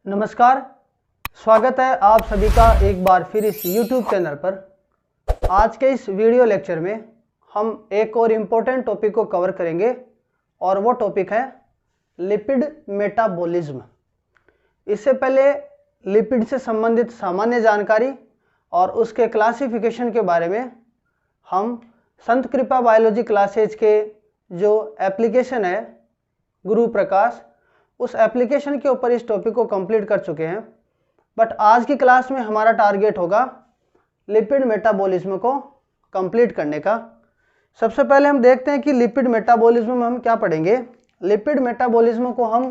नमस्कार, स्वागत है आप सभी का एक बार फिर इस YouTube चैनल पर। आज के इस वीडियो लेक्चर में हम एक और इम्पोर्टेंट टॉपिक को कवर करेंगे और वो टॉपिक है लिपिड मेटाबॉलिज्म। इससे पहले लिपिड से संबंधित सामान्य जानकारी और उसके क्लासिफिकेशन के बारे में हम संत कृपा बायोलॉजी क्लासेज के जो एप्लीकेशन है गुरु प्रकाश, उस एप्लीकेशन के ऊपर इस टॉपिक को कंप्लीट कर चुके हैं। बट आज की क्लास में हमारा टारगेट होगा लिपिड मेटाबॉलिज्म को कंप्लीट करने का। सबसे पहले हम देखते हैं कि लिपिड मेटाबॉलिज्म में हम क्या पढ़ेंगे। लिपिड मेटाबॉलिज्म को हम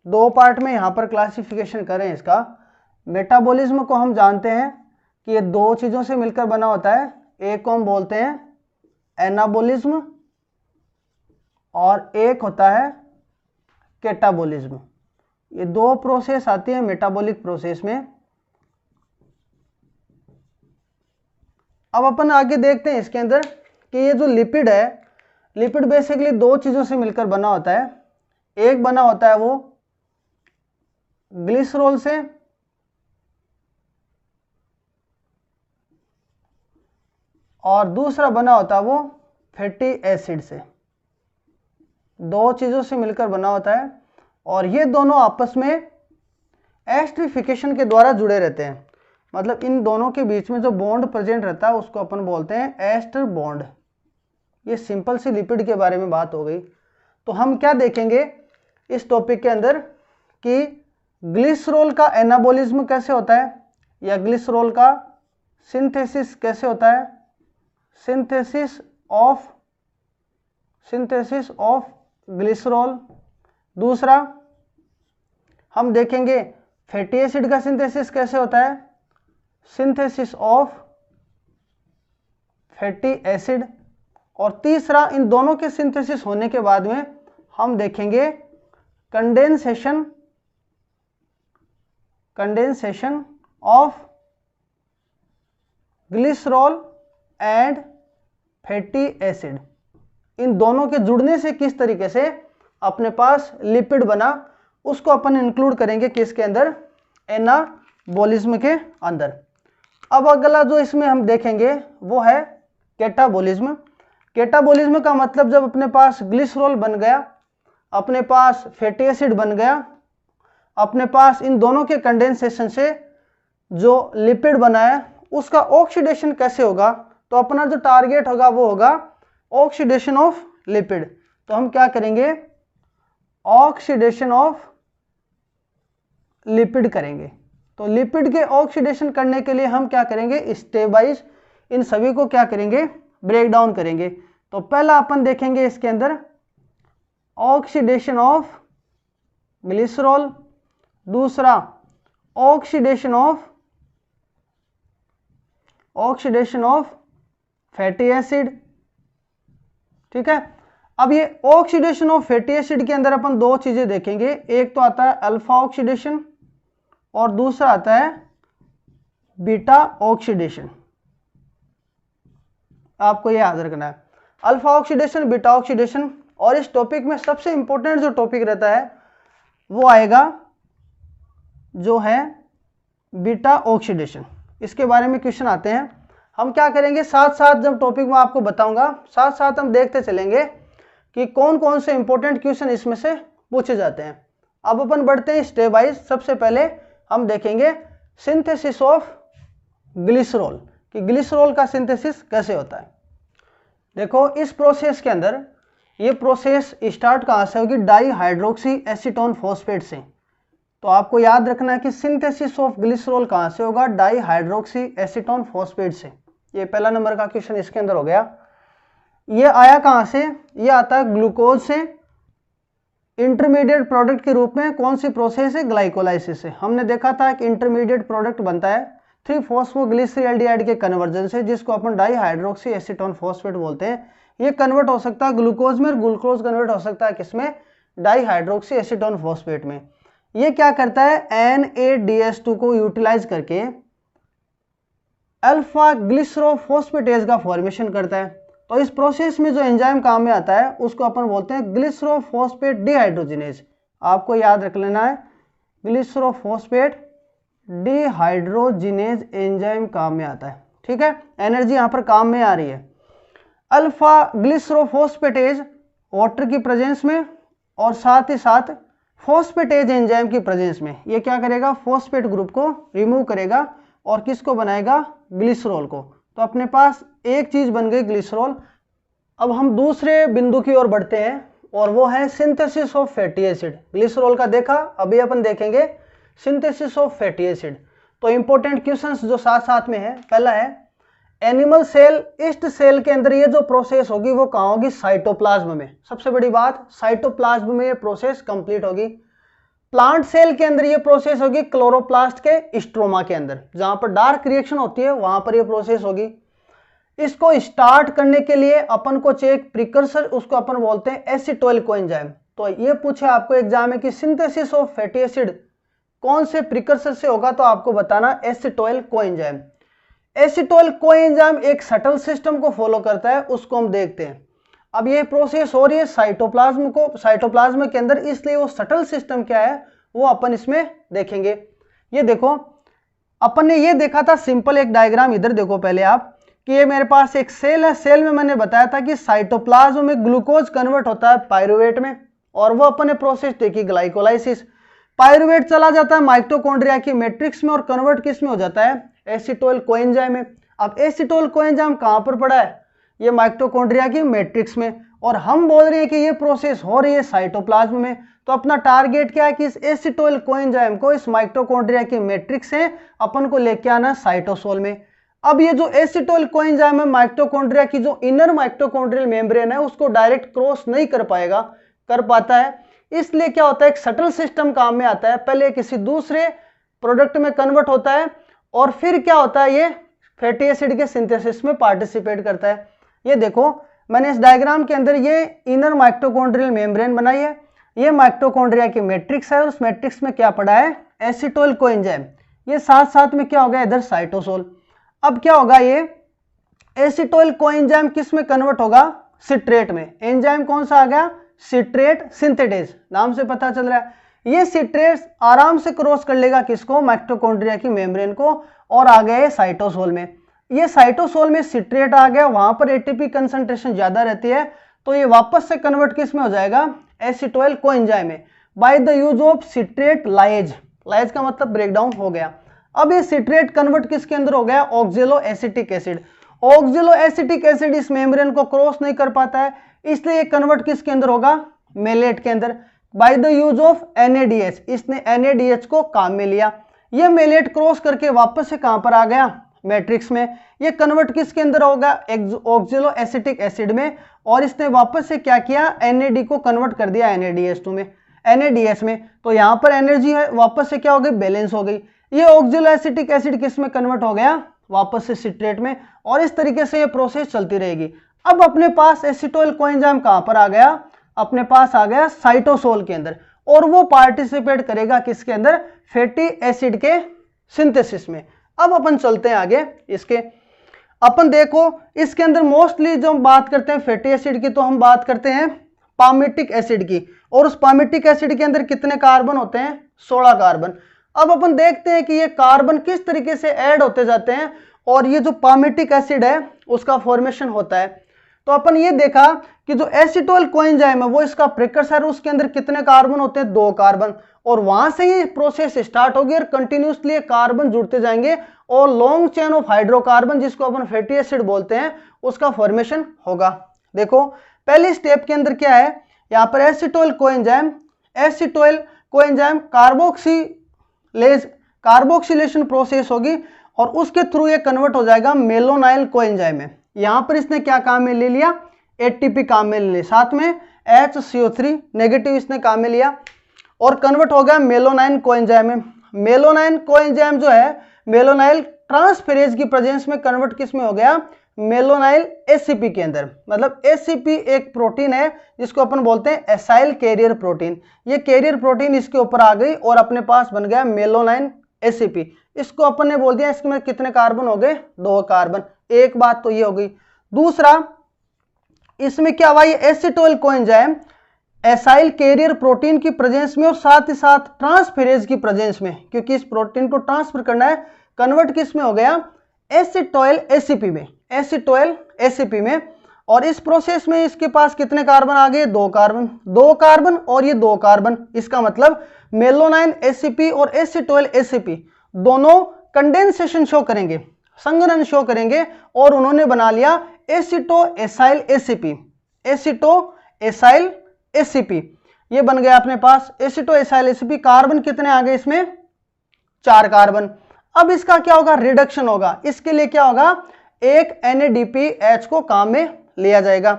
दो पार्ट में यहाँ पर क्लासिफिकेशन करें। इसका मेटाबॉलिज्म को हम जानते हैं कि ये दो चीज़ों से मिलकर बना होता है। एक को हम बोलते हैं एनाबॉलिज्म और एक होता है कैटाबॉलिज्म। ये दो प्रोसेस आती है मेटाबॉलिक प्रोसेस में। अब अपन आगे देखते हैं इसके अंदर कि ये जो लिपिड है, लिपिड बेसिकली दो चीज़ों से मिलकर बना होता है। एक बना होता है वो ग्लिसरॉल से और दूसरा बना होता है वो फैटी एसिड से। दो चीज़ों से मिलकर बना होता है और ये दोनों आपस में एस्टरिफिकेशन के द्वारा जुड़े रहते हैं। मतलब इन दोनों के बीच में जो बॉन्ड प्रेजेंट रहता है उसको अपन बोलते हैं एस्टर बॉन्ड। ये सिंपल सी लिपिड के बारे में बात हो गई। तो हम क्या देखेंगे इस टॉपिक के अंदर कि ग्लिसरॉल का एनाबॉलिज्म कैसे होता है या ग्लिसरॉल का सिंथेसिस कैसे होता है। Synthesis of glycerol. दूसरा हम देखेंगे फैटी एसिड का सिंथेसिस कैसे होता है, सिंथेसिस ऑफ फैटी एसिड। और तीसरा इन दोनों के सिंथेसिस होने के बाद में हम देखेंगे condensation of glycerol and fatty acid. इन दोनों के जुड़ने से किस तरीके से अपने पास लिपिड बना, उसको अपन इंक्लूड करेंगे किसके अंदर, एनाबॉलिज्म के अंदर। अब अगला जो इसमें हम देखेंगे वो है कैटाबॉलिज्म। कैटाबॉलिज्म का मतलब जब अपने पास ग्लिसरॉल बन गया, अपने पास फैटी एसिड बन गया, अपने पास इन दोनों के कंडेंसेशन से जो लिपिड बना है उसका ऑक्सीडेशन कैसे होगा। तो अपना जो टारगेट होगा वो होगा ऑक्सीडेशन ऑफ लिपिड। तो हम क्या करेंगे, ऑक्सीडेशन ऑफ लिपिड करेंगे। तो लिपिड के ऑक्सीडेशन करने के लिए हम क्या करेंगे, स्टेप वाइज इन सभी को क्या करेंगे, ब्रेक डाउन करेंगे। तो पहला अपन देखेंगे इसके अंदर ऑक्सीडेशन ऑफ ग्लिसरॉल, दूसरा ऑक्सीडेशन ऑफ फैटी एसिड। ठीक है। अब ये ऑक्सीडेशन ऑफ फैटी एसिड के अंदर अपन दो चीजें देखेंगे। एक तो आता है अल्फा ऑक्सीडेशन और दूसरा आता है बीटा ऑक्सीडेशन। आपको ये याद रखना है, अल्फा ऑक्सीडेशन, बीटा ऑक्सीडेशन। और इस टॉपिक में सबसे इंपॉर्टेंट जो टॉपिक रहता है वो आएगा जो है बीटा ऑक्सीडेशन। इसके बारे में क्वेश्चन आते हैं। हम क्या करेंगे, साथ साथ जब टॉपिक में आपको बताऊंगा साथ साथ हम देखते चलेंगे कि कौन कौन से इंपॉर्टेंट क्वेश्चन इसमें से पूछे जाते हैं। अब अपन बढ़ते हैं स्टेप वाइज। सबसे पहले हम देखेंगे सिंथेसिस ऑफ ग्लिसरॉल, कि ग्लिसरॉल का सिंथेसिस कैसे होता है। देखो इस प्रोसेस के अंदर ये प्रोसेस स्टार्ट कहाँ से होगी, डाई हाइड्रोक्सी एसीटोन फॉस्फेट से। तो आपको याद रखना है कि सिंथेसिस ऑफ ग्लिसरॉल कहाँ से होगा, डाई हाइड्रोक्सी एसीटोन फॉस्फेट से। ये पहला नंबर का क्वेश्चन इसके अंदर हो गया। ये आया कहाँ से, ये आता है ग्लूकोज से इंटरमीडिएट प्रोडक्ट के रूप में। कौन सी प्रोसेस है, ग्लाइकोलाइसिस से। हमने देखा था कि इंटरमीडिएट प्रोडक्ट बनता है 3-फॉस्फोग्लिसरॉल्डिहाइड के कन्वर्जन से, जिसको अपन डाई हाइड्रोक्सी एसीटोन फॉस्फेट बोलते हैं। ये कन्वर्ट हो सकता है ग्लूकोज में और ग्लूकोज कन्वर्ट हो सकता है किसमें, डाई हाइड्रोक्सी एसीटोन फॉस्फेट में। ये क्या करता है, NADH2 को यूटिलाइज करके अल्फा ग्लिसरोफॉस्फेटेज का फॉर्मेशन करता है। तो इस प्रोसेस में जो एंजाइम काम में आता है उसको अपन बोलते हैं ग्लिसरोफॉस्फेट डिहाइड्रोजिनेज। आपको याद रख लेना है ग्लिसरोफॉस्फेट डिहाइड्रोजिनेज एंजाइम काम में आता है। ठीक है, एनर्जी यहां पर काम में आ रही है। अल्फा ग्लिसरोफॉस्फेटेज वाटर की प्रेजेंस में और साथ ही साथ फॉस्फेटेज एंजाइम की प्रेजेंस में ये क्या करेगा, फॉस्फेट ग्रुप को रिमूव करेगा और किसको बनाएगा, ग्लिसरॉल को। तो अपने पास एक चीज बन गई ग्लिसरॉल। अब हम दूसरे बिंदु की ओर बढ़ते हैं और वो है synthesis of fatty acid. Glycerol का देखा, अभी अपन देखेंगे सिंथेसिस ऑफ फैटी एसिड। तो इंपॉर्टेंट क्वेश्चंस जो साथ साथ में है, पहला है एनिमल सेल, ईस्ट सेल के अंदर ये जो प्रोसेस होगी वो कहाँ होगी, साइटोप्लाज्म में। सबसे बड़ी बात, साइटोप्लाज्म में ये प्रोसेस कंप्लीट होगी। प्लांट सेल के अंदर ये प्रोसेस होगी क्लोरोप्लास्ट के स्ट्रोमा के अंदर, जहां पर डार्क रिएक्शन होती है वहां पर ये प्रोसेस होगी। इसको स्टार्ट करने के लिए अपन को चाहिए प्रिकर्सर, उसको अपन बोलते हैं एसिटोइल कोएंजाइम। तो ये पूछे आपको एग्जाम में कि सिंथेसिस ऑफ फैटी एसिड कौन से प्रिकर्सर से होगा, तो आपको बताना एसिटोइल कोएंजाइम। एसिटोइल कोएंजाइम एक सटल सिस्टम को फॉलो करता है, उसको हम देखते हैं। अब ये प्रोसेस हो रही है साइटोप्लाज्म के अंदर, इसलिए वो सटल सिस्टम क्या है वो अपन इसमें देखेंगे। ये देखो, अपन ने ये देखा था सिंपल एक डायग्राम, इधर देखो पहले आप कि ये मेरे पास एक सेल है। सेल में मैंने बताया था कि साइटोप्लाज्म में ग्लूकोज कन्वर्ट होता है पायरुवेट में, और वो अपन ने प्रोसेस देखी ग्लाइकोलाइसिस। पायरुवेट चला जाता है माइटोकॉन्ड्रिया की मैट्रिक्स में और कन्वर्ट किस में हो जाता है, एसिटोइल कोएंजाइम में। अब एसिटोइल कोएंजाइम कहां पर पड़ा है, ये माइटोकॉन्ड्रिया की मैट्रिक्स में, और हम बोल रहे हैं कि ये प्रोसेस हो रही है साइटोप्लाज्म में। तो अपना टारगेट क्या है कि इस एसिटोइल कोएंजाइम को इस माइटोकॉन्ड्रिया की मैट्रिक्स से अपन को लेके आना साइटोसोल में। अब ये जो एसिटोइल कोएंजाइम है माइटोकॉन्ड्रिया की जो इनर माइटोकॉन्ड्रियल मेम्ब्रेन है उसको डायरेक्ट क्रॉस नहीं कर पाता है, इसलिए क्या होता है एक सटल सिस्टम काम में आता है। पहले किसी दूसरे प्रोडक्ट में कन्वर्ट होता है और फिर क्या होता है ये फैटी एसिड के सिंथेसिस में पार्टिसिपेट करता है। ये देखो मैंने इस डायग्राम के अंदर ये इनर माइटोकॉन्ड्रियल मेम्ब्रेन बनाई है, ये माइटोकॉन्ड्रिया की मैट्रिक्स है और उस मैट्रिक्स में क्या पड़ा है, एसिटोइल कोएंजाइम। ये साथ साथ में क्या हो गया इधर साइटोसोल। अब क्या होगा, ये एसिटोइल कोएंजाइम किस में कन्वर्ट होगा, सिट्रेट में। एंजाइम कौन सा आ गया, सिट्रेट सिंथेटेज, नाम से पता चल रहा है। ये सिट्रेट आराम से क्रॉस कर लेगा किसको, माइटोकॉन्ड्रिया की मेम्ब्रेन को, और आ गए साइटोसोल में। ये साइटोसोल में सिट्रेट आ गया, वहां पर एटीपी कंसंट्रेशन ज्यादा रहती है, तो ये वापस से कन्वर्ट किस में हो जाएगा, एसिटोइल कोएंजाइम में, by the use of citrate lies. Lies का मतलब ब्रेकडाउन हो गया। अब ये सिट्रेट कन्वर्ट किसके अंदर हो गया, ऑक्जेलो एसिटिक एसिड। ऑक्जेलो एसिटिक एसिड इस मेम्ब्रेन को क्रॉस नहीं कर पाता है, इसलिए कन्वर्ट किसके अंदर होगा, मेलेट के अंदर, by the use of NADH। इसने NADH को काम में लिया, ये मेलेट क्रॉस करके वापस से कहां पर आ गया, मैट्रिक्स में। ये कन्वर्ट किसके अंदर होगा, ऑक्जेलो एसिटिक एसिड में, और इसने वापस से क्या किया, NAD को कन्वर्ट कर दिया NADH में। तो यहां पर एनर्जी है वापस से क्या हो गई, बैलेंस हो गई। ये ऑक्जेलो एसिटिक एसिड किस में कन्वर्ट हो गया, वापस से सिट्रेट में, और इस तरीके से ये प्रोसेस चलती रहेगी। अब अपने पास एसिटोइल कोएंजाइम कहां पर आ गया, अपने पास आ गया साइटोसोल के अंदर, और वो पार्टिसिपेट करेगा किसके अंदर, फैटी एसिड के सिंथेसिस में। अब अपन चलते हैं आगे इसके, अपन देखो इसके अंदर मोस्टली जो हम बात करते हैं फैटी एसिड की, तो हम बात करते हैं पामेटिक एसिड की, और उस पामेटिक एसिड के अंदर कितने कार्बन होते हैं, 16 कार्बन। अब अपन देखते हैं कि ये कार्बन किस तरीके से ऐड होते जाते हैं और ये जो पामेटिक एसिड है उसका फॉर्मेशन होता है। तो अपन ये देखा कि जो एसिटोइल कोएंजाइम है वो इसका प्रिकर्सर है, उसके अंदर कितने कार्बन होते हैं, 2 कार्बन, और वहां से ये प्रोसेस स्टार्ट होगी और कंटिन्यूसली कार्बन जुड़ते जाएंगे और लॉन्ग चेन ऑफ हाइड्रोकार्बन जिसको अपन फैटी एसिड बोलते हैं उसका फॉर्मेशन होगा। देखो पहली स्टेप के अंदर क्या है, यहाँ पर एसिटोइल कोएंजाइम कार्बोक्सिलेशन प्रोसेस होगी और उसके थ्रू ये कन्वर्ट हो जाएगा मेलोनाइल कोएंजाइम में। यहां पर इसने क्या काम में ले लिया, एटीपी काम में ले लिया, साथ में HCO3 नेगेटिव इसने काम में लिया और कन्वर्ट हो गया मेलोनाइन कोएंजाइम में। मेलोनाइन कोएंजाइम जो है मेलोनाइल ट्रांसफेरेज की प्रेजेंस में कन्वर्ट किस में हो गया, मेलोनाइल एसीपी के अंदर। मतलब एसीपी एक प्रोटीन है जिसको अपन बोलते हैं एसाइल कैरियर प्रोटीन। ये कैरियर प्रोटीन इसके ऊपर आ गई और अपने पास बन गया मेलोनाइन एसीपी। इसको अपन ने बोल दिया इसमें कितने कार्बन हो गए, 2 कार्बन। एक बात तो ये हो गई। दूसरा इसमें क्या हुआ, ये एसिटोइल कोएंजाइम एसाइल कैरियर प्रोटीन की प्रेजेंस में और साथ ही साथ ट्रांसफेरेज की प्रेजेंस में, क्योंकि इस प्रोटीन को ट्रांसफर करना है, कन्वर्ट किस में हो गया, एसिटोइल एसीपी में, एसिटोइल एसीपी में। और इस प्रोसेस में इसके पास कितने कार्बन आ गए, 2 कार्बन, 2 कार्बन और ये 2 कार्बन। इसका मतलब मेलोनाइन एसीपी और एसिटोइल एसीपी दोनों कंडेंसेशन शो करेंगे, संघनन शो करेंगे, और उन्होंने बना लिया एसिटो एसाइल एसीपी, एसिटो एसाइल एसीपी। ये बन गया अपने पास एसिटो एसाइल एसीपी। कार्बन कितने आ गए इसमें, 4 कार्बन। अब इसका क्या होगा, रिडक्शन होगा। इसके लिए क्या होगा, एक NADPH को काम में लिया जाएगा,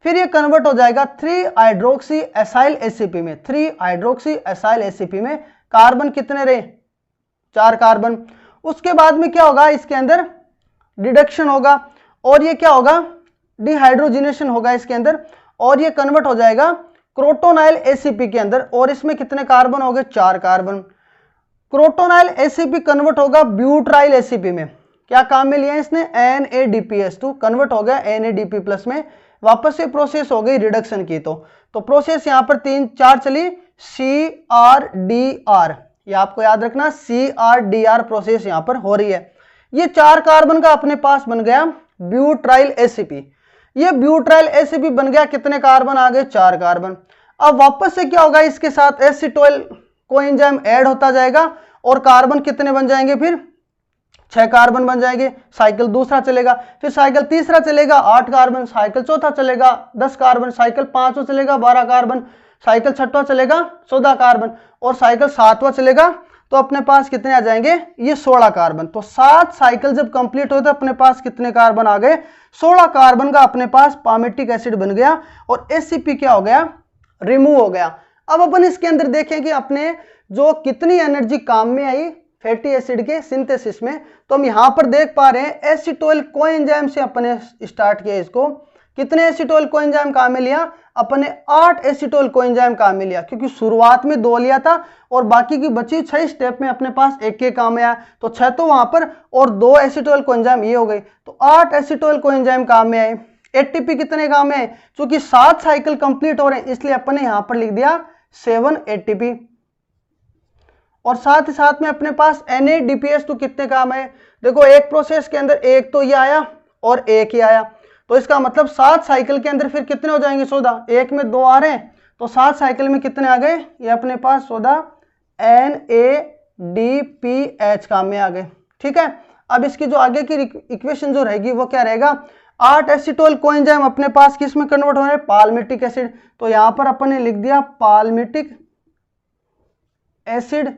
फिर ये कन्वर्ट हो जाएगा 3 हाइड्रोक्सी एसाइल एसीपी में, 3 हाइड्रोक्सी एसाइल एसीपी में। कार्बन कितने रहे, 4 कार्बन। उसके बाद में क्या होगा, इसके अंदर रिडक्शन होगा और ये क्या होगा, डिहाइड्रोजिनेशन होगा इसके अंदर, और ये कन्वर्ट हो जाएगा क्रोटोनाइल एसीपी के अंदर। और इसमें कितने कार्बन हो गए, 4 कार्बन। क्रोटोनाइल एसीपी कन्वर्ट होगा ब्यूट्राइल एसीपी में। क्या काम में लिया इसने, NADPH2 कन्वर्ट हो गया NADP प्लस में। वापस से प्रोसेस हो गई रिडक्शन की। तो प्रोसेस यहां पर 3-4 चली, CRDR, ये आपको याद रखना, CRDR प्रोसेस यहां पर हो रही है। ये 4 कार्बन का अपने पास बन गया ब्यूट्राइल एसीपी। ये ब्यूट्राइल एसीपी बन गया, कितने कार्बन आ गए, 4 कार्बन। अब वापस से क्या होगा, इसके साथ एसिटोइल कोएंजाइम ऐड होता जाएगा और कार्बन कितने बन जाएंगे, फिर 6 कार्बन बन जाएंगे। साइकिल दूसरा चलेगा, फिर साइकिल तीसरा चलेगा, 8 कार्बन, साइकिल चौथा चलेगा, 10 कार्बन, साइकिल पांचवा चलेगा, 12 कार्बन, साइकिल छठवां चलेगा, 14 कार्बन, और साइकिल सातवां चलेगा तो अपने पास कितने आ जाएंगे, ये 16 कार्बन। तो 7 साइकिल जब कंप्लीट हो तो अपने पास कितने कार्बन आ गए, 16 कार्बन का अपने पास पामेटिक एसिड बन गया और एसीपी क्या हो गया, रिमूव हो गया। अब अपन इसके अंदर देखें कि अपने जो कितनी एनर्जी काम में आई फैटी एसिड के सिंथेसिस में। तो हम यहां पर देख पा रहे हैं एसिटोइल कोएंजाइम से अपने स्टार्ट किया इसको। कितने एसिटोइल कोएंजाइम काम में लिया, अपने 8 एसिटोइल कोएंजाइम काम में लिया, क्योंकि शुरुआत में 2 लिया था और बाकी की बची 6 स्टेप में अपने पास एक के काम में आया। तो 6 तो वहां पर और 2 एसिटोइल कोएंजाइम ये हो गई, तो 8 एसिटोइल कोएंजाइम काम में आए। एटीपी कितने काम में आए, चूंकि 7 साइकिल कंप्लीट हो रहे हैं इसलिए अपने यहां पर लिख दिया 7 एटीपी। और साथ ही साथ में अपने पास NADPH2 कितने काम है, देखो एक प्रोसेस के अंदर एक तो ये आया और एक ही आया, तो इसका मतलब 7 साइकिल के अंदर फिर कितने हो जाएंगे 14, एक में 2 आ रहे हैं तो 7 साइकिल में कितने आ गए, ये अपने पास 14 NADPH काम में आ गए। ठीक है, अब इसकी जो आगे की इक्वेशन जो रहेगी वो क्या रहेगा, 8 एसिटोइल कोएंजाइम अपने पास किस में कन्वर्ट हो रहे हैं, पाल्मिटिक एसिड। तो यहां पर अपन ने लिख दिया पाल्मिटिक एसिड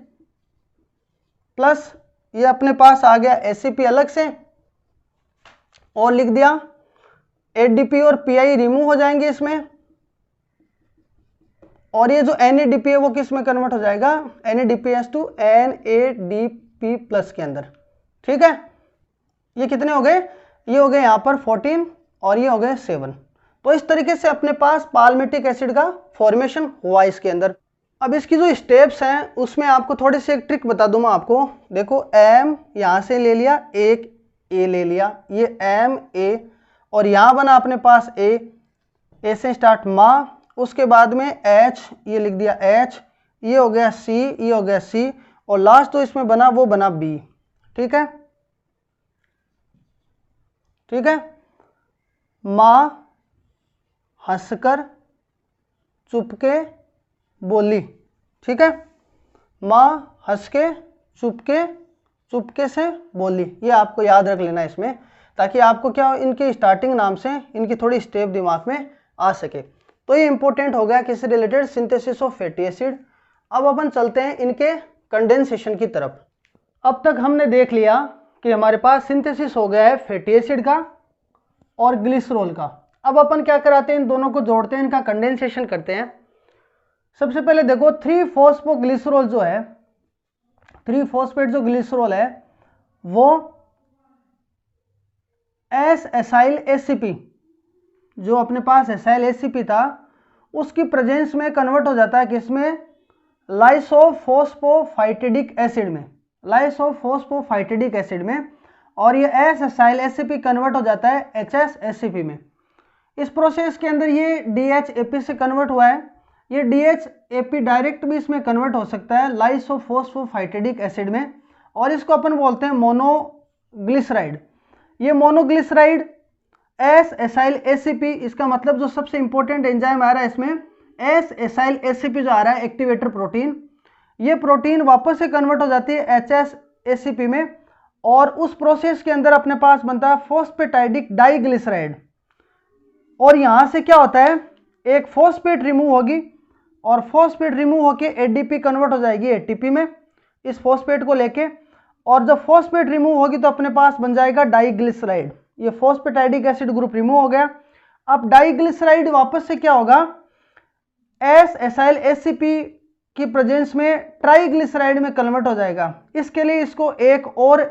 प्लस ये अपने पास आ गया एसीपी अलग से, और लिख दिया एडीपी और पीआई रिमूव हो जाएंगे इसमें, और ये जो NADP है वो किस में कन्वर्ट हो जाएगा, NADPH2 NADP प्लस के अंदर। ठीक है, ये कितने हो गए, ये हो गए यहां पर 14 और ये हो गए 7। तो इस तरीके से अपने पास पाल्मिटिक एसिड का फॉर्मेशन हुआ इसके अंदर। अब इसकी जो स्टेप्स हैं उसमें आपको थोड़ी सी एक ट्रिक बता दूं मैं आपको। देखो M यहां से ले लिया, एक A ले लिया, ये MA, और यहां बना अपने पास A से स्टार्ट माँ, उसके बाद में H, ये लिख दिया H, ये हो गया C, ये हो गया C, और लास्ट तो इसमें बना वो बना B। ठीक है, ठीक है, माँ हंसकर चुपके बोली। ठीक है, माँ हंस के चुपके से बोली, ये आपको याद रख लेना इसमें, ताकि आपको क्या इनके स्टार्टिंग नाम से इनकी थोड़ी स्टेप दिमाग में आ सके। तो ये इंपॉर्टेंट हो गया किससे related, synthesis of fatty acid. अब अपन चलते हैं इनके कंडेंसेशन की तरफ। अब तक हमने देख लिया कि हमारे पास सिंथेसिस हो गया है फैटी एसिड का और ग्लिसरॉल का। अब अपन क्या कराते हैं, इन दोनों को जोड़ते हैं, इनका कंडेंसेशन करते हैं। सबसे पहले देखो 3-फॉस्फोग्लिसरॉल जो है, 3-फॉस्फेट जो ग्लिसरॉल है वो एसाइल एसीपी, जो अपने पास एसाइल एसीपी था उसकी प्रेजेंस में कन्वर्ट हो जाता है किसमें, लाइसोफॉस्फोफाइटिडिक एसिड में, लाइसोफॉस्फोफाइटिडिक एसिड में, और ये एसाइल एसीपी कन्वर्ट हो जाता है HS एसीपी में। इस प्रोसेस के अंदर ये DHAP से कन्वर्ट हुआ है, ये DHAP डायरेक्ट भी इसमें कन्वर्ट हो सकता है लाइसोफोस्फोफाइटिडिक एसिड में, और इसको अपन बोलते हैं मोनोग्लिसराइड। ये मोनोग्लिसराइड एस एसाइल एसीपी, इसका मतलब जो सबसे इंपॉर्टेंट एंजाइम आ रहा है इसमें एस एसाइल एसीपी जो आ रहा है एक्टिवेटर प्रोटीन, ये प्रोटीन वापस से कन्वर्ट हो जाती है एचएस एसीपी में, और उस प्रोसेस के अंदर अपने पास बनता है फॉस्फेटाइडिक डाइग्लिसराइड। और यहाँ से क्या होता है, एक फॉस्फेट रिमूव होगी और फॉस्फेट रिमूव होके एडीपी कन्वर्ट हो जाएगी एटीपी में इस फॉस्फेट को लेके, और जब फॉस्फेट रिमूव होगी तो अपने पास बन जाएगा डाइग्लिसराइड। ये फॉस्फेटाइडिक एसिड ग्रुप रिमूव हो गया। अब डाइग्लिसराइड वापस से क्या होगा, एस एसाइल एसीपी की प्रेजेंस में ट्राइग्लिसराइड में कन्वर्ट हो जाएगा। इसके लिए इसको एक और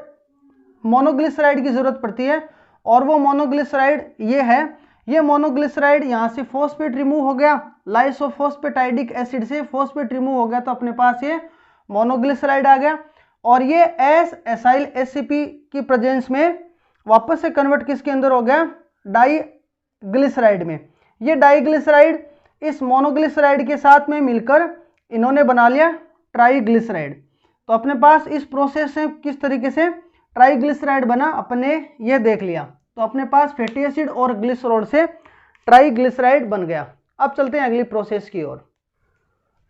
मोनोग्लिसराइड की जरूरत पड़ती है, और वो मोनोग्लिसराइड ये है। ये मोनोग्लिसराइड यहाँ से फॉस्फेट रिमूव हो गया, लाइसोफॉस्फेटाइडिक एसिड से फॉस्फेट रिमूव हो गया, तो अपने पास ये मोनोग्लिसराइड आ गया। और ये एस एसाइल एसीपी की प्रेजेंस में वापस से कन्वर्ट किसके अंदर हो गया, डाइग्लिसराइड में। ये डाइग्लिसराइड इस मोनोग्लिसराइड के साथ में मिलकर इन्होंने बना लिया ट्राइग्लिसराइड। तो अपने पास इस प्रोसेस से किस तरीके से ट्राइग्लिसराइड बना अपने ये देख लिया। तो अपने पास फैटी एसिड और ग्लिसरॉल से ट्राइग्लिसराइड बन गया। अब चलते हैं अगली प्रोसेस की ओर।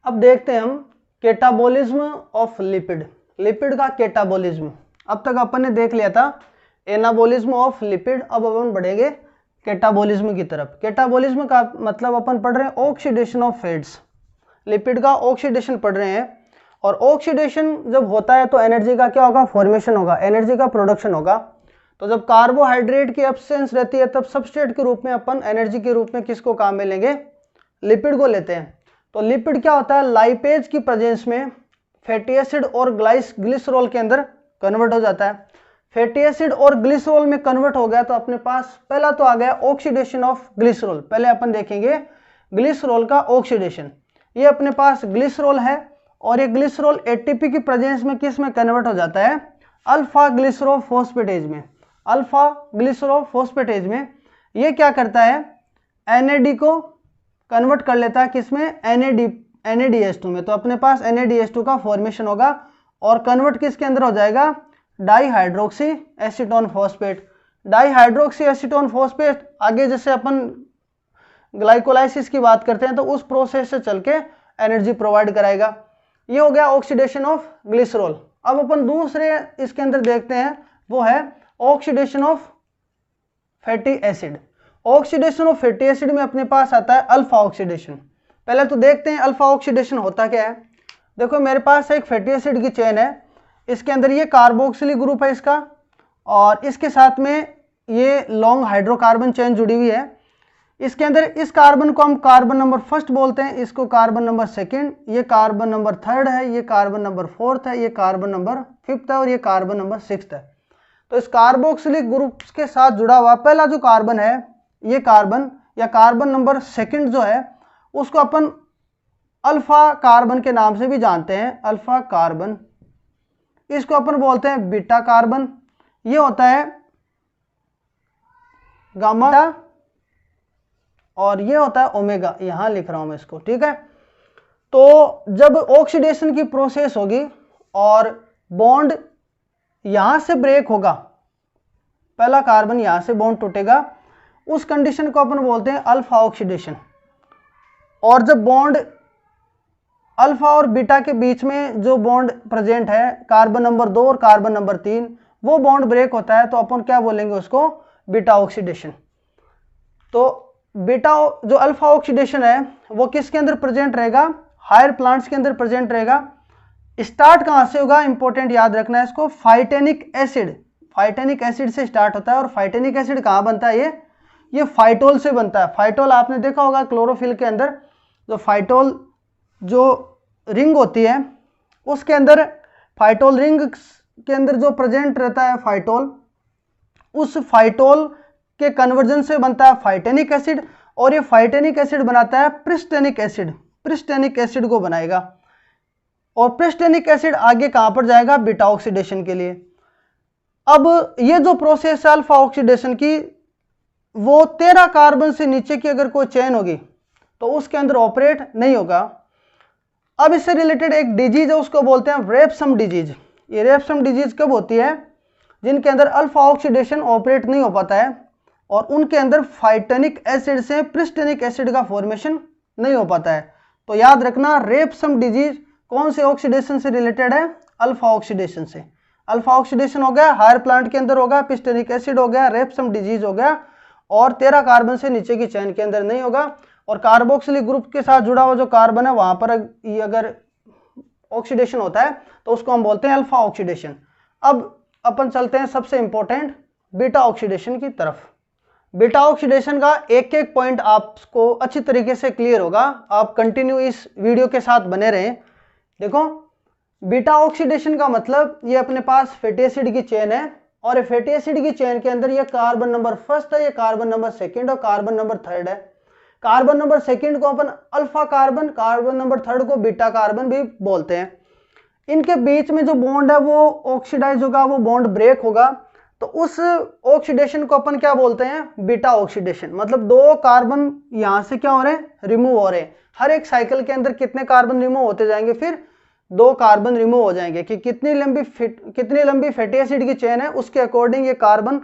अब देखते हैं हम कैटाबॉलिज्म ऑफ लिपिड। लिपिड का कैटाबॉलिज्म अब तक अपन ने देख लिया था एनाबॉलिज्म ऑफ लिपिड। अब अपन बढ़ेंगे कैटाबॉलिज्म की तरफ। कैटाबॉलिज्म का मतलब अपन पढ़ रहे हैं ऑक्सीडेशन ऑफ फैट्स। लिपिड का ऑक्सीडेशन पढ़ रहे हैं, और ऑक्सीडेशन जब होता है तो एनर्जी का क्या होगा, फॉर्मेशन होगा, एनर्जी का प्रोडक्शन होगा। तो जब कार्बोहाइड्रेट की एब्सेंस रहती है तब सबस्ट्रेट के रूप में अपन एनर्जी के रूप में किसको काम में लेंगे, लिपिड को लेते हैं। तो लिपिड क्या होता है, लाइपेज की प्रेजेंस में फैटी एसिड और ग्लिसरॉल के अंदर कन्वर्ट हो जाता है। फैटी एसिड और ग्लिसरॉल में कन्वर्ट हो गया तो अपने पास पहला तो आ गया ऑक्सीडेशन ऑफ ग्लिसरॉल। पहले अपन देखेंगे ग्लिसरॉल का ऑक्सीडेशन। ये अपने पास ग्लिसरॉल है, और ये ग्लिसरॉल एटीपी की प्रेजेंस में किस में कन्वर्ट हो जाता है, अल्फा ग्लिसरोफॉस्फेटेज में। अल्फा ग्लिसरोफॉस्फेटेज में ये क्या करता है, एनएडी को कन्वर्ट कर लेता है किसमें, NADH2 में। तो अपने पास NADH2 का फॉर्मेशन होगा, और कन्वर्ट किसके अंदर हो जाएगा, dihydroxy acetone phosphate. Dihydroxy acetone phosphate आगे जैसे अपन ग्लाइकोलाइसिस की बात करते हैं तो उस प्रोसेस से चल के एनर्जी प्रोवाइड कराएगा। ये हो गया ऑक्सीडेशन ऑफ ग्लिसरॉल। अब अपन दूसरे इसके अंदर देखते हैं, वो है oxidation of fatty acid. Oxidation of fatty acid में अपने पास आता है अल्फा ऑक्सीडेशन। पहले तो देखते हैं अल्फा ऑक्सीडेशन होता क्या है। देखो मेरे पास एक फैटी एसिड की चेन है, इसके अंदर ये कार्बोक्सिलिक ग्रुप है इसका, और इसके साथ में ये लॉन्ग हाइड्रोकार्बन चेन जुड़ी हुई है। इसके अंदर इस कार्बन को हम कार्बन नंबर फर्स्ट बोलते हैं, इसको कार्बन नंबर सेकंड, ये कार्बन नंबर थर्ड है, ये कार्बन नंबर फोर्थ है, ये कार्बन नंबर फिफ्थ है, और ये कार्बन नंबर सिक्स्थ है। तो इस कार्बोक्सिलिक ग्रुप के साथ जुड़ा हुआ पहला जो कार्बन है, ये कार्बन या कार्बन नंबर सेकंड जो है उसको अपन अल्फा कार्बन के नाम से भी जानते हैं, अल्फा कार्बन। इसको अपन बोलते हैं बीटा कार्बन। ये होता है गामा, और ये होता है ओमेगा। यहां लिख रहा हूं मैं इसको, ठीक है। तो जब ऑक्सीडेशन की प्रोसेस होगी और बॉन्ड यहां से ब्रेक होगा, पहला कार्बन यहां से बॉन्ड टूटेगा, उस कंडीशन को अपन बोलते हैं अल्फा ऑक्सीडेशन। और जब बॉन्ड अल्फा और बीटा के बीच में जो बॉन्ड प्रेजेंट है, कार्बन नंबर 2 और कार्बन नंबर 3, वो बॉन्ड ब्रेक होता है, तो अपन क्या बोलेंगे उसको, बीटा ऑक्सीडेशन। तो बीटा जो अल्फा ऑक्सीडेशन है वो किसके अंदर प्रेजेंट रहेगा, हायर प्लांट्स के अंदर प्रेजेंट रहेगा। स्टार्ट कहां से होगा, इंपॉर्टेंट याद रखना है इसको, फाइटेनिक एसिड। फाइटेनिक एसिड से स्टार्ट होता है, और फाइटेनिक एसिड कहां बनता है, ये फाइटोल से बनता है। फाइटोल आपने देखा होगा क्लोरोफिल के अंदर, जो फाइटोल जो रिंग होती है उसके अंदर, फाइटोल रिंग के अंदर जो प्रेजेंट रहता है फाइटोल, उस फाइटोल के कन्वर्जन से बनता है फाइटेनिक एसिड, और ये फाइटेनिक एसिड बनाता है प्रिस्टेनिक एसिड। प्रिस्टेनिक एसिड को बनाएगा, और प्रिस्टेनिक एसिड आगे कहां पर जाएगा, बीटा ऑक्सीडेशन के लिए। अब ये जो प्रोसेस है अल्फा ऑक्सीडेशन की, वो 13 कार्बन से नीचे की अगर कोई चेन होगी तो उसके अंदर ऑपरेट नहीं होगा। अब इससे रिलेटेड एक डिजीज है, उसको बोलते हैं रेप्सम डिजीज। ये रेप्सम डिजीज कब होती है? जिनके अंदर अल्फा ऑक्सीडेशन ऑपरेट नहीं हो पाता है और उनके अंदर फाइटोनिक एसिड से प्रिस्टेनिक एसिड का फॉर्मेशन नहीं हो पाता है। तो याद रखना, रेप्सम डिजीज कौन से ऑक्सीडेशन से रिलेटेड है? अल्फा ऑक्सीडेशन से। अल्फा ऑक्सीडेशन हो गया, हायर प्लांट के अंदर होगा, प्रिस्टेनिक एसिड हो गया, रेप्सम डिजीज हो गया, और 13 कार्बन से नीचे की चेन के अंदर नहीं होगा। और कार्बोक्सिलिक ग्रुप के साथ जुड़ा हुआ जो कार्बन है वहां पर अगर ऑक्सीडेशन होता है तो उसको हम बोलते हैं अल्फा ऑक्सीडेशन। अब अपन चलते हैं सबसे इंपॉर्टेंट बीटा ऑक्सीडेशन की तरफ। बीटा ऑक्सीडेशन का एक एक पॉइंट आपको अच्छी तरीके से क्लियर होगा, आप कंटिन्यू इस वीडियो के साथ बने रहें। देखो, बीटा ऑक्सीडेशन का मतलब ये अपने पास फैटी एसिड की चेन है और फैटी एसिड की चेन के अंदर ये कार्बन नंबर फर्स्ट है, ये कार्बन नंबर सेकंड और कार्बन नंबर थर्ड है। कार्बन नंबर सेकंड को अपन alpha carbon, carbon number third को बीटा कार्बन भी बोलते हैं। इनके बीच में जो बॉन्ड है वो ऑक्सीडाइज होगा, वो बॉन्ड ब्रेक होगा, तो उस ऑक्सीडेशन को अपन क्या बोलते हैं? Beta oxidation. मतलब दो कार्बन यहां से क्या हो रहे हैं? रिमूव हो रहे हैं। हर एक साइकिल के अंदर कितने कार्बन रिमूव होते जाएंगे? फिर 2 कार्बन रिमूव हो जाएंगे कि कितनी लंबी फैटी एसिड की चेन है उसके अकॉर्डिंग ये कार्बन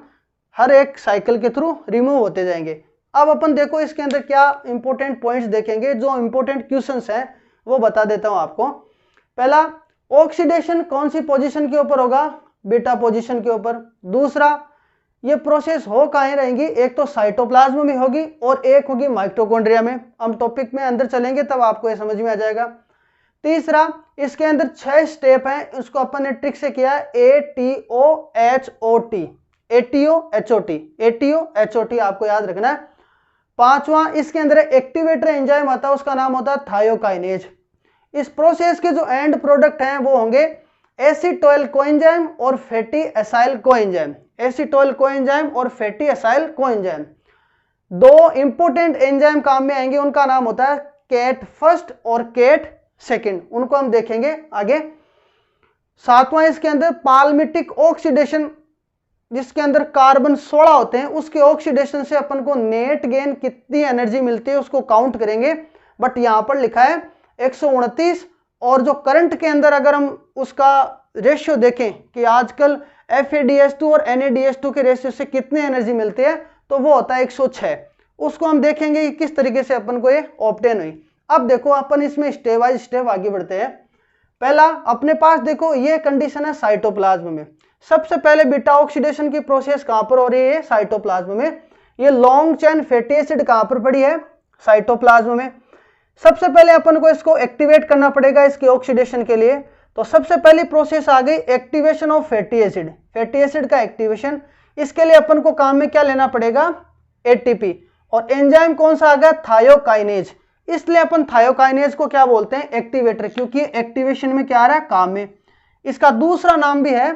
हर एक साइकिल के थ्रू रिमूव होते जाएंगे। अब अपन देखो इसके अंदर क्या इंपॉर्टेंट पॉइंट्स देखेंगे, जो इंपॉर्टेंट क्वेश्चंस हैं वो बता देता हूं आपको। पहला, ऑक्सीडेशन कौन सी पोजीशन के ऊपर होगा? बीटा पोजीशन के ऊपर। दूसरा, ये प्रोसेस हो कहाँ रहेंगी? एक तो साइटोप्लाज्म में होगी और एक होगी माइटोकॉन्ड्रिया में। हम टॉपिक में अंदर चलेंगे तब आपको ये समझ में आ जाएगा। तीसरा, इसके अंदर 6 स्टेप हैं, उसको अपन ने ट्रिक से किया है ATOHOT, ATOHOT आपको याद रखना है। पांचवा, इसके अंदर एक्टिवेटर एंजाइम आता है, उसका नाम होता है थायोकाइनेज। इस प्रोसेस के जो एंड प्रोडक्ट हैं वो होंगे एसिटोइल कोएंजाइम और फैटी एसाइल कोएंजाइम। एसिटोइल कोएंजाइम और fatty acyl coenzyme 2 important enzyme काम में आएंगे, उनका नाम होता है केट फर्स्ट और केट सेकंड, उनको हम देखेंगे आगे। 7वां, इसके अंदर पाल्मिटिक ऑक्सीडेशन, जिसके अंदर कार्बन 16 होते हैं, उसके ऑक्सीडेशन से अपन को नेट गेन कितनी एनर्जी मिलती है उसको काउंट करेंगे। बट यहां पर लिखा है 129, और जो करंट के अंदर अगर हम उसका रेशियो देखें कि आजकल FADH2 और NADH2 के रेशियो से कितनी एनर्जी मिलती है, तो वो होता है 106। उसको हम देखेंगे कि किस तरीके से अपन को ये ऑब्टेन हुई। अब देखो अपन इसमें स्टेप बाय स्टेप आगे बढ़ते हैं। पहला, अपने पास देखो ये कंडीशन है साइटोप्लाज्म में। सबसे पहले बीटा ऑक्सीडेशन की प्रोसेस कहां पर हो रही है? साइटोप्लाज्म में। ये लॉन्ग चेन फैटी एसिड कहां पर पड़ी है? साइटोप्लाज्म में। सबसे पहले अपन को इसको एक्टिवेट करना पड़ेगा इसके ऑक्सीडेशन के लिए। तो सबसे पहली प्रोसेस आ गई activation of fatty acid, fatty acid का एक्टिवेशन। इसके लिए अपन को काम में क्या लेना पड़ेगा? ATP। और एंजाइम कौन सा आ गया? थायोकाइनेज। इसलिए अपन थायोकाइनेज को क्या बोलते हैं? एक्टिवेटर, क्योंकि एक्टिवेशन में क्या आ रहा है? काम में। इसका दूसरा नाम भी है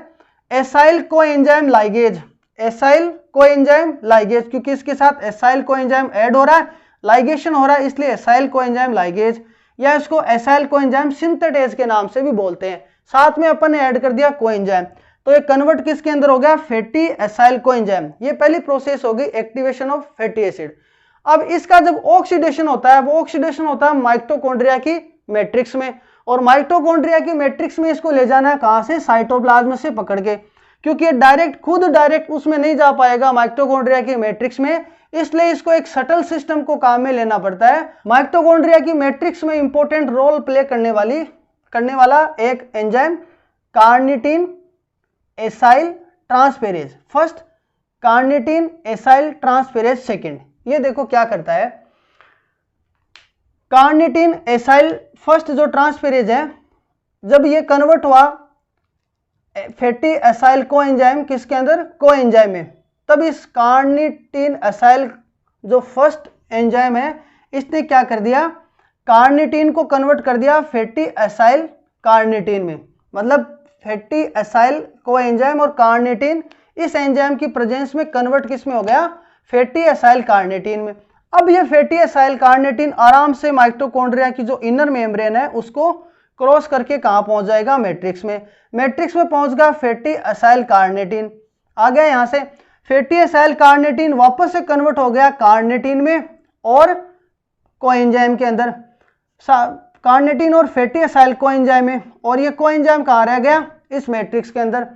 acyl coenzyme ligase. Acyl coenzyme ligase, क्योंकि इसके साथ एसाइल कोएंजाइम ऐड हो रहा है, लाइगेशन हो रहा है, इसलिए एसाइल कोएंजाइम लाइगेज, या इसको एसाइल कोएंजाइम सिंथेटेज के नाम से भी बोलते हैं। साथ में अपन ने ऐड कर दिया कोएंजाइम, तो ये कन्वर्ट किसके अंदर हो गया? Fatty acyl coenzyme. ये पहली प्रोसेस हो गई एक्टिवेशन ऑफ फैटी एसिड। अब इसका जब ऑक्सीडेशन होता है, वो ऑक्सीडेशन होता है माइटोकॉन्ड्रिया की मैट्रिक्स में, और माइटोकॉन्ड्रिया की मैट्रिक्स में इसको ले जाना है कहां से? साइटोप्लाज्म से पकड़ के, क्योंकि ये डायरेक्ट उसमें नहीं जा पाएगा माइटोकॉन्ड्रिया की मैट्रिक्स में, इसलिए इसको एक सटल सिस्टम को काम में लेना पड़ता है। माइटोकॉन्ड्रिया की मैट्रिक्स में इंपॉर्टेंट रोल प्ले करने वाला एक enzyme carnitine acyl transferase first, carnitine acyl transferase second. ये देखो क्या करता है, कार्निटिन एसाइल फर्स्ट जो ट्रांसफेरेज है, जब ये कन्वर्ट हुआ फैटी एसाइल कोएंजाइम किसके अंदर? कोएंजाइम में, तब इस कार्निटिन एसाइल जो फर्स्ट एंजाइम है इसने क्या कर दिया? कार्निटिन को कन्वर्ट कर दिया फैटी एसाइल कार्निटिन में। मतलब फैटी एसाइल कोएंजाइम और कार्निटिन इस एंजाइम की प्रेजेंस में कन्वर्ट किस में हो गया? फैटी एसाइल कार्निटिन में। अब ये फैटी एसाइल कार्निटिन आराम से माइटोकॉन्ड्रिया की जो इनर मेम्ब्रेन है उसको क्रॉस करके कहां पहुंच जाएगा? मैट्रिक्स में। मैट्रिक्स में पहुंच गया फैटी एसाइल कार्निटिन, आ गया यहां से फैटी एसाइल कार्निटिन वापस से कन्वर्ट हो गया कार्निटिन में, और कोएंजाइम के अंदर, कार्निटीन और फैटी एसाइल कोएंजाइम है, और ये कोएंजाइम कहाँ रह गया, इस मैट्रिक्स के अंदर।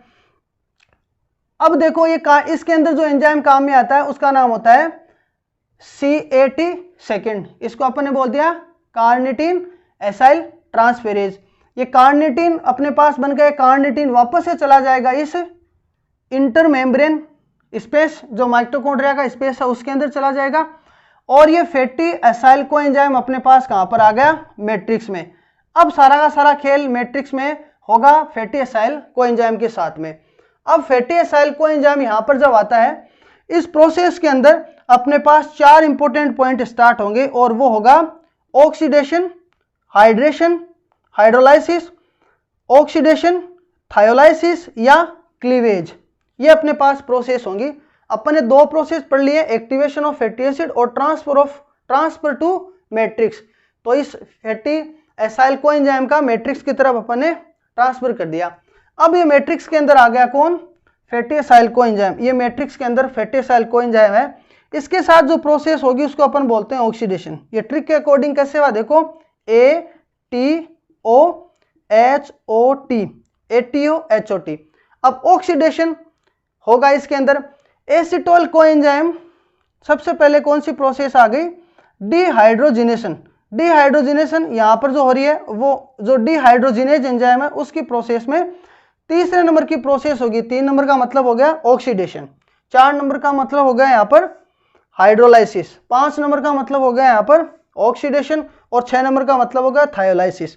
अब देखो ये इसके अंदर जो एंजाइम काम में आता है उसका नाम होता है CAT सेकेंड, इसको अपन ने बोल दिया कार्निटीन एसाइल ट्रांसफेरेज। ये कार्निटीन अपने पास बन गए, कार्निटीन वापस से चला जाएगा इस इंटरमेम्ब्रेन स्पेस, जो माइटोकॉन्ड्रिया का स्पेस है उसके अंदर चला जाएगा, और ये फैटी एसाइल कोएंजाइम अपने पास कहां पर आ गया, मैट्रिक्स में। अब सारा का सारा खेल मैट्रिक्स में होगा फैटी एसाइल कोएंजाइम के साथ में। अब फैटी एसाइल कोएंजाइम यहां पर जब आता है, इस प्रोसेस के अंदर अपने पास 4 इंपॉर्टेंट पॉइंट स्टार्ट होंगे, और वो होगा ऑक्सीडेशन, हाइड्रेशन, हाइड्रोलाइसिस, ऑक्सीडेशन, थायोलाइसिस या क्लीवेज। ये अपने पास प्रोसेस होंगी। अपन ने 2 प्रोसेस पढ़ लिए, एक्टिवेशन ऑफ फैटी एसिड और ट्रांसफर टू मैट्रिक्स। तो इस फैटी एसाइल कोएंजाइम का मैट्रिक्स की तरफ अपन ने ट्रांसफर कर दिया। अब ये मैट्रिक्स के अंदर आ गया कौन, फैटी एसाइल कोएंजाइम। ये मैट्रिक्स के अंदर फैटी एसाइल कोएंजाइम है। इसके साथ जो प्रोसेस होगी उसको अपन बोलते हैं ऑक्सीडेशन। ये ट्रिक के अकॉर्डिंग कैसे हुआ देखो, ATOHOT। अब ऑक्सीडेशन होगा इसके अंदर, एसिटोल कोएंजाइम, सबसे पहले कौन सी प्रोसेस आ गई, डिहाइड्रोजिनेशन। डिहाइड्रोजिनेशन यहां पर जो हो रही है वो जो डिहाइड्रोजिनेज एंजाइम है उसकी प्रोसेस में तीसरे नंबर की प्रोसेस होगी। 3 नंबर का मतलब हो गया ऑक्सीडेशन, 4 नंबर का मतलब हो गया यहाँ पर हाइड्रोलाइसिस, 5 नंबर का मतलब हो गया यहाँ पर ऑक्सीडेशन, और 6 नंबर का मतलब हो गया थायोलाइसिस।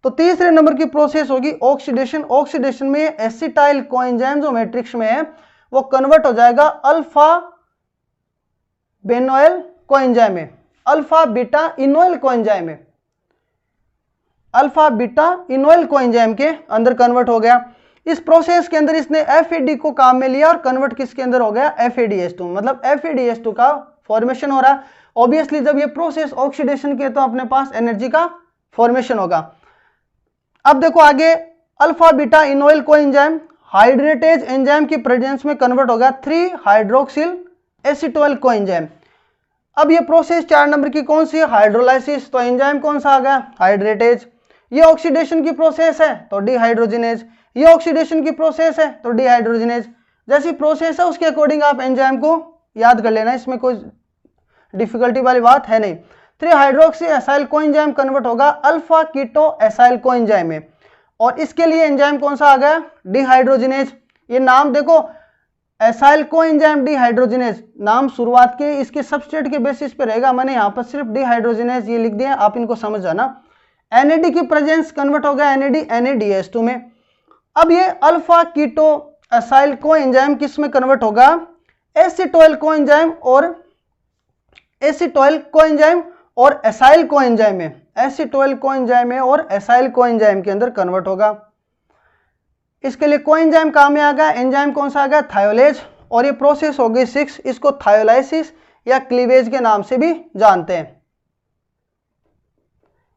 तो तीसरे नंबर की प्रोसेस होगी ऑक्सीडेशन। ऑक्सीडेशन में एसिटाइल कोएंजाइम जो मैट्रिक्स में है वो कन्वर्ट हो जाएगा अल्फा बेनोइल कोएंजाइम में, अल्फा बीटा इनोइल कोएंजाइम में, अल्फा बीटा इनोइल कोएंजाइम के अंदर कन्वर्ट हो गया। इस प्रोसेस के अंदर इसने FAD को काम में लिया और कन्वर्ट किसके अंदर हो गया, FADH2, मतलब FADH2 का फॉर्मेशन हो रहा। ऑब्वियसली जब ये प्रोसेस ऑक्सीडेशन की है तो अपने पास एनर्जी का फॉर्मेशन होगा। अब देखो आगे, अल्फा बीटा इनोइल कोएंजाइम हाइड्रेटेज एंजाइम की प्रेजेंस में कन्वर्ट हो गया 3 हाइड्रोक्सिल एसिटोइल कोएंजाइम। अब ये प्रोसेस 4 नंबर की कौन सी है, हाइड्रोलाइसिस। तो एंजाइम कौन सा आ गया, हाइड्रेटेज। ये ऑक्सीडेशन की प्रोसेस है तो डिहाइड्रोजिनेज, ये ऑक्सीडेशन की प्रोसेस है तो डिहाइड्रोजिनेज। जैसी प्रोसेस है उसके अकॉर्डिंग आप एंजाइम को याद कर लेना, इसमें कोई डिफिकल्टी वाली बात है नहीं। 3 हाइड्रोक्सी एसाइल कोएंजाइम कन्वर्ट होगा अल्फा कीटो एसाइल कोएंजाइम में, और इसके लिए एंजाइम कौन सा आ गया, डिहाइड्रोजिनेज। ये नाम देखो, एसाइल कोएंजाइम डिहाइड्रोजिनेज, नाम शुरुआत के इसके सबस्ट्रेट के बेसिस पे रहेगा। मैंने यहाँ पर सिर्फ डिहाइड्रोजिनेज ये लिख दिया, आप इनको समझ जाना। NAD की प्रेजेंस कन्वर्ट हो गया NADH2 में। अब ये अल्फा कीटो एसाइल कोएंजाइम किस में कन्वर्ट होगा, एसिटोइल कोएंजाइम और एसिटोइल कोएंजाइम और एसाइल कोएंजाइम में, एसिटोइल कोएंजाइम में और एसाइल कोएंजाइम के अंदर कन्वर्ट होगा। इसके लिए कोएंजाइम काम में आ गया, एंजाइम कौन सा आ गया, थायोलेज, और ये प्रोसेस हो गई 6, इसको थायोलाइसिस या क्लीवेज के नाम से भी जानते हैं।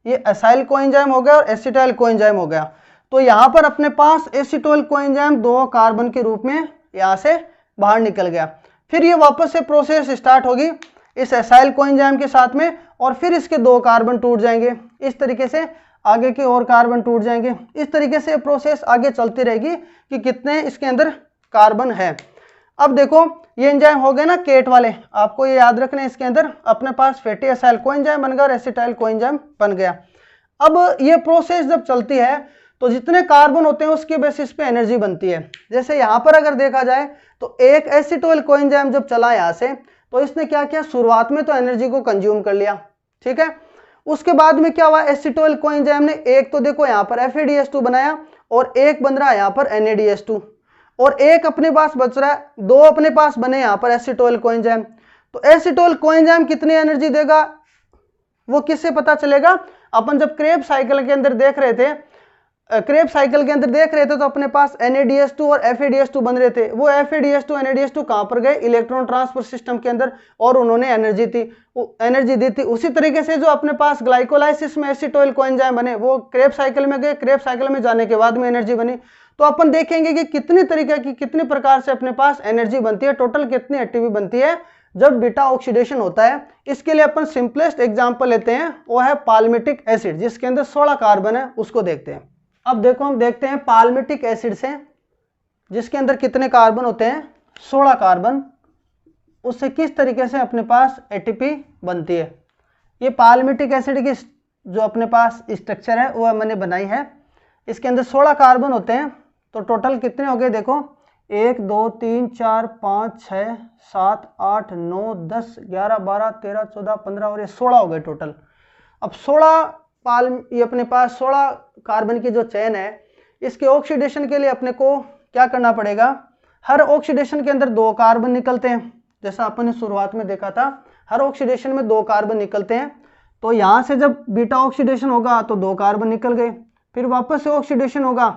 ये एसाइल कोएंजाइम हो गया और एसिटाइल कोएंजाइम हो गया। तो यहां पर अपने पास एसिटोइल कोएंजाइम 2 कार्बन के रूप में यहां से बाहर निकल गया। फिर ये वापस से प्रोसेस स्टार्ट होगी इस एसाइल कोएंजाइम के साथ में, और फिर इसके 2 कार्बन टूट जाएंगे। इस तरीके से आगे के और कार्बन टूट जाएंगे। इस तरीके से प्रोसेस आगे चलती रहेगी कि कितने इसके अंदर कार्बन है। अब देखो ये एंजाइम हो गए ना केट वाले, आपको ये याद रखना है, इसके अंदर अपने पास फैटी एसाइल कोएंजाइम बन गया और एसिटाइल कोएंजाइम बन गया। अब ये प्रोसेस जब चलती है तो जितने कार्बन होते हैं उसके बेसिस पे एनर्जी बनती है। जैसे यहाँ पर अगर देखा जाए तो एक एसिटोइल कोएंजाइम जब चला यहाँ से, तो इसने क्या किया, शुरुआत में तो एनर्जी को कंज्यूम कर लिया, ठीक है। उसके बाद में क्या हुआ, एसिटोइल कोएंजाइम ने एक तो देखो यहाँ पर FADH2 बनाया और एक बन रहा है यहाँ पर NADH2, और एक अपने पास बच रहा है, 2 अपने पास बने यहाँ पर एसिटोइल कोएंजाइम। तो एसिटोइल कोएंजाइम कितनी एनर्जी देगा वो किससे पता चलेगा, अपन जब क्रेब साइकिल के अंदर देख रहे थे, तो अपने पास NADH2 और FADH2 बन रहे थे। वो FADH2 NADH2 कहां पर गए, इलेक्ट्रॉन ट्रांसफर सिस्टम के अंदर, और उन्होंने एनर्जी दी थी। उसी तरीके से जो अपने पास ग्लाइकोलाइसिस में एसिटोइल कोएंजाइम बने वो क्रेब साइकिल में गए, क्रेब साइकिल में जाने के बाद में एनर्जी बनी। तो अपन देखेंगे कि कितनी तरीके की, कितने प्रकार से अपने पास एनर्जी बनती है, टोटल कितनी एटीपी बनती है, जब बीटा ऑक्सीडेशन होता है, इसके लिए अपन सिंपलेस्ट एग्जांपल लेते हैं, वो है पाल्मिटिक एसिड, जिसके अंदर 16 कार्बन है, उसको देखते हैं। अब देखो हम देखते हैं पाल्मिटिक एसिड से, जिसके अंदर कितने कार्बन होते हैं, 16 कार्बन, उससे किस तरीके से अपने पास एटीपी बनती है। ये पाल्मिटिक एसिड की जो अपने पास स्ट्रक्चर है वो मैंने बनाई है। इसके अंदर 16 कार्बन होते हैं, तो टोटल कितने हो गए देखो, 1 2 3 4 5 6 7 8 9 10 11 12 13 14 15 और ये 16 हो गए टोटल। अब 16 ये अपने पास 16 कार्बन की जो चेन है, इसके ऑक्सीडेशन के लिए अपने को क्या करना पड़ेगा, हर ऑक्सीडेशन के अंदर 2 कार्बन निकलते हैं, जैसा अपन ने शुरुआत में देखा था, हर ऑक्सीडेशन में 2 कार्बन निकलते हैं। तो यहाँ से जब बीटा ऑक्सीडेशन होगा तो 2 कार्बन निकल गए, फिर वापस से ऑक्सीडेशन होगा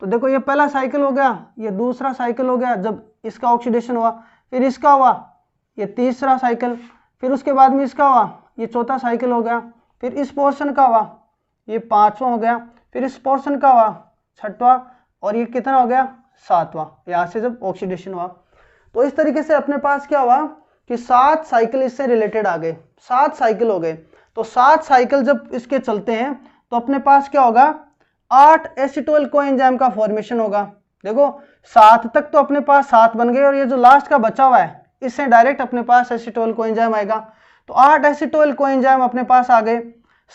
तो देखो ये पहला साइकिल हो गया, ये दूसरा साइकिल हो गया, जब इसका ऑक्सीडेशन हुआ, फिर इसका हुआ, ये तीसरा साइकिल, फिर उसके बाद में इसका हुआ, ये चौथा साइकिल हो गया, फिर इस पोर्शन का हुआ, ये 5वां हो गया, फिर इस पोर्शन का हुआ 6वां, और ये कितना हो गया 7वां, यहाँ से जब ऑक्सीडेशन हुआ। तो इस तरीके से अपने पास क्या हुआ कि 7 साइकिल इससे रिलेटेड आ गए, 7 साइकिल हो गए। तो 7 साइकिल जब इसके चलते हैं तो अपने पास क्या होगा, 8 एसीटोल कोएंजाइम का फॉर्मेशन होगा। देखो 7 तक तो अपने पास 7 बन गए, और ये जो लास्ट का बचा हुआ है इससे डायरेक्ट अपने पास एसीटोल कोएंजाइम आएगा। तो 8 एसीटोल कोएंजाइम अपने पास आ गए,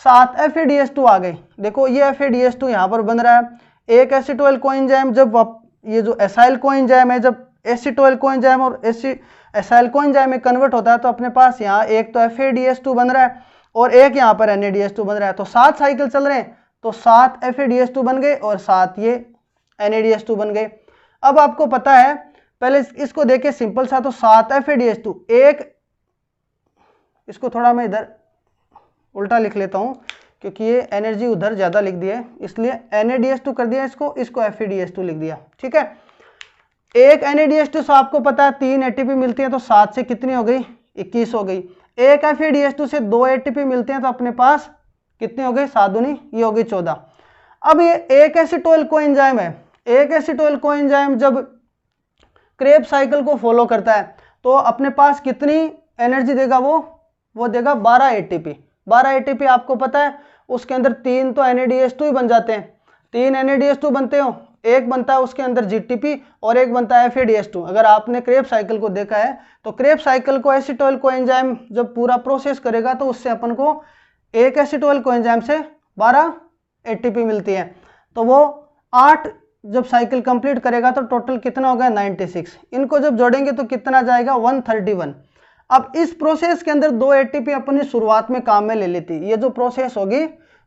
7 FADH2 आ गए। देखो ये FADH2 यहाँ पर बन रहा है, एक एसीटोल कोएंजाइम जब ये जो एसाइल कोएंजाइम है जब एसीटोल कोएंजाइम और एसाइल कोएंजाइम में कन्वर्ट होता है तो अपने पास यहाँ एक तो FADH2 बन रहा है और एक यहाँ पर NADH2 बन रहा है। तो 7 साइकिल चल रहे हैं, तो 7 FADH2 बन गए और 7 ये NADH2 बन गए। अब आपको पता है, पहले इसको देखे सिंपल सा, तो 7 FADH2 एक, इसको थोड़ा मैं इधर उल्टा लिख लेता हूँ क्योंकि ये एनर्जी उधर ज़्यादा लिख दिया है, इसलिए NADH2 कर दिया इसको FADH2 लिख दिया, ठीक है। एक NADH2 से आपको पता है 3 ATP मिलती है, तो 7 से कितनी हो गई, 21 हो गई। एक FADH2 से 2 ATP मिलते हैं, तो अपने पास कितने हो गए, 7 दूनी, ये हो गई 14। अब ये एक एसीटोल कोएंजाइम है, एक एसीटोल कोएंजाइम जब क्रेब्स साइकिल को फॉलो करता है तो अपने पास कितनी एनर्जी देगा, वो देगा 12 ATP। 12 ATP आपको पता है, उसके अंदर 3 तो NADH2 ही बन जाते हैं, 3 NADH2 बनते हो, एक बनता है उसके अंदर GTP और एक बनता है FADH2। अगर आपने क्रेब्स साइकिल को देखा है तो क्रेब्स साइकिल को एसीटोल कोएंजाइम जब पूरा प्रोसेस करेगा तो उससे अपन को एक एसीटोल कोएंजाइम से 12 ATP मिलती है। तो वो 8 जब साइकिल कंप्लीट करेगा तो टोटल कितना होगा, 96। इनको जब जोड़ेंगे तो कितना जाएगा, 131। अब इस प्रोसेस के अंदर 2 ATP अपनी शुरुआत में काम में ले लेती, ये जो प्रोसेस होगी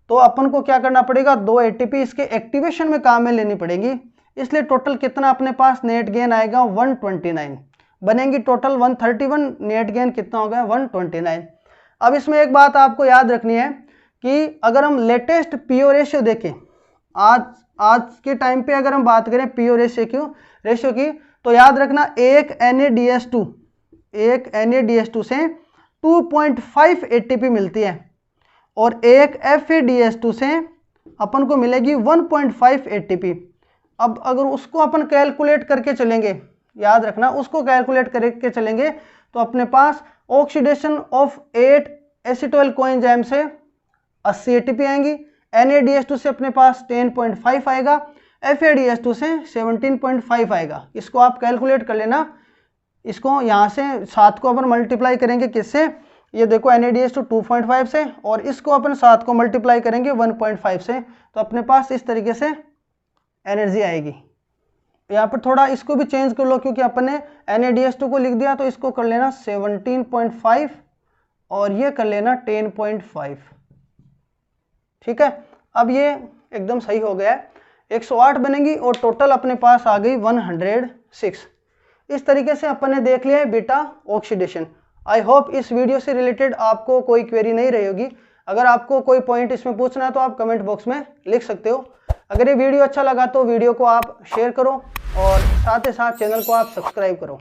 तो अपन को क्या करना पड़ेगा, 2 ATP इसके एक्टिवेशन में काम में लेनी पड़ेगी, इसलिए टोटल कितना अपने पास नेट गेन आएगा, 129 बनेंगी, टोटल 131, नेट गेन कितना हो गया, 129। अब इसमें एक बात आपको याद रखनी है कि अगर हम लेटेस्ट पीओ रेशियो देखें, आज के टाइम पे अगर हम बात करें पीओ रेशियो की, तो याद रखना एक NADH2 से 2.5 ATP मिलती है और एक FADH2 से अपन को मिलेगी 1.5 ATP। अब अगर उसको अपन कैलकुलेट करके चलेंगे, याद रखना उसको कैलकुलेट करके चलेंगे, तो अपने पास ऑक्सीडेशन ऑफ 8 एसीटोल कोएंजाइम से 80 ATP आएंगी, NADH2 से अपने पास 10.5 आएगा, FADH2 से 17.5 आएगा। इसको आप कैलकुलेट कर लेना, इसको यहाँ से 7 को अपन मल्टीप्लाई करेंगे किससे, ये देखो NADH2 2.5 से, और इसको अपन 7 को मल्टीप्लाई करेंगे 1.5 से, तो अपने पास इस तरीके से एनर्जी आएगी। यहाँ पर थोड़ा इसको भी चेंज कर लो क्योंकि अपन ने NADH2 को लिख दिया, तो इसको कर लेना 17.5 और ये कर लेना 10.5, ठीक है। अब ये एकदम सही हो गया है, 108 बनेगी और टोटल अपने पास आ गई 106। इस तरीके से अपन ने देख लिया है बीटा ऑक्सीडेशन। आई होप इस वीडियो से रिलेटेड आपको कोई क्वेरी नहीं रही होगी। अगर आपको कोई पॉइंट इसमें पूछना है तो आप कमेंट बॉक्स में लिख सकते हो। अगर ये वीडियो अच्छा लगा तो वीडियो को आप शेयर करो और साथ ही साथ चैनल को आप सब्सक्राइब करो।